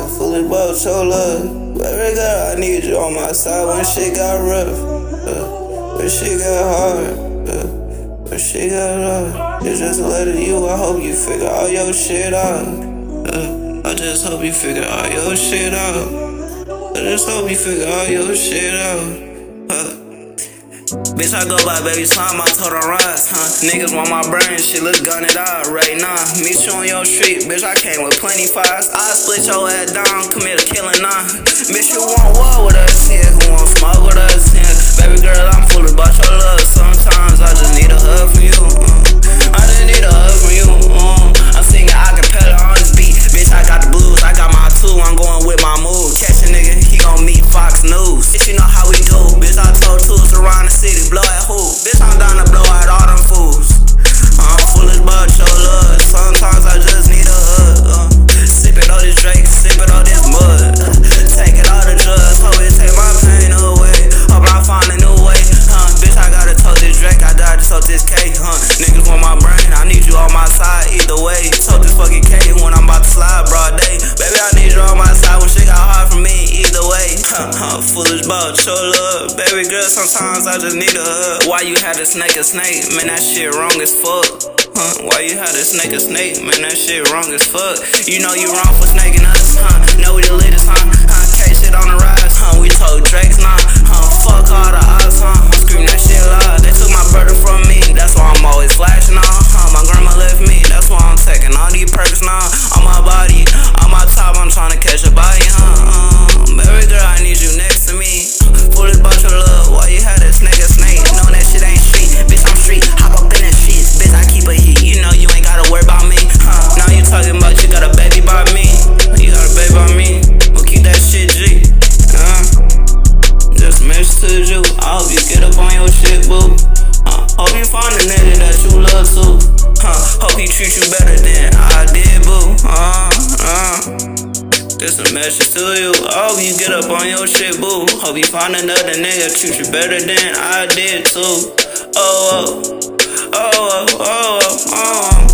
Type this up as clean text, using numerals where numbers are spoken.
foolish about your love. Baby girl, I need you on my side when shit got rough. When shit got hard. When shit got rough. It's just a letter to you, I hope you figure all your shit out. I just hope you figure all your shit out. I just hope you figure all your shit out. Bitch, I go by baby slime, I told her rise, Niggas want my brain, shit look gunned out right now. Meet you on your street, bitch, I came with plenty fires. I split your ass down, commit a killing now. Bitch, you want war with us here, who want smoke with us here? Baby girl, I'm foolish about your love. Sometimes I just need a hug from you. I just need a hug from you. I'm singing acapella on this beat. Bitch, I got the blues, I got my two, I'm going with my move. Catch a nigga, he gon' meet Fox News. Bitch, you know how we do. Bitch, I told twos around the city, blow at who? Bitch, I'm down to blow out all them fools. I'm foolish about your love. Sometimes I just need a hug. Sippin' on this Drake, sippin' on this mud. Taking all the drugs, hope it take my pain away. Hope I find a new way, Bitch, I gotta tote this Drake, I died to tote this K, Niggas want my brain, I need you on my side either way. Tote this fucking K when I'm about to slide broad day. Baby, I need you on my side when shit got hard for me either way. Foolish about your love. Baby girl, sometimes I just need a hug. Why you had to snake a snake? Man, that shit wrong as fuck. Why you had to snake a snake? Man, that shit wrong as fuck. You know you wrong for snaking us, Know we the latest, K shit on the rise, We told Drake's nah, Fuck all the odds, I'm screaming that shit loud. They took my brother from me, that's why I'm always flashing on, My grandma left me, that's why I'm taking all these perks now. On my body, on my top, I'm trying to catch a body, Baby girl, I need you next to me. Foolish about your love, why you had to snake a snake? Knowing that shit ain't street, bitch, I'm street. Hop up in the streets, bitch, I keep a heat. You know you ain't gotta worry about me, Now you talking about you got a baby by me. You got a baby by me, we'll keep that shit G, Just message to you, I hope you get up on your shit, boo. Hope you find a nigga that you love too, Hope he treat you better than I did, boo. Just a message to you, I hope you get up on your shit, boo. Hope you find another nigga treat you better than I did too. Oh, oh, oh, oh, oh, oh.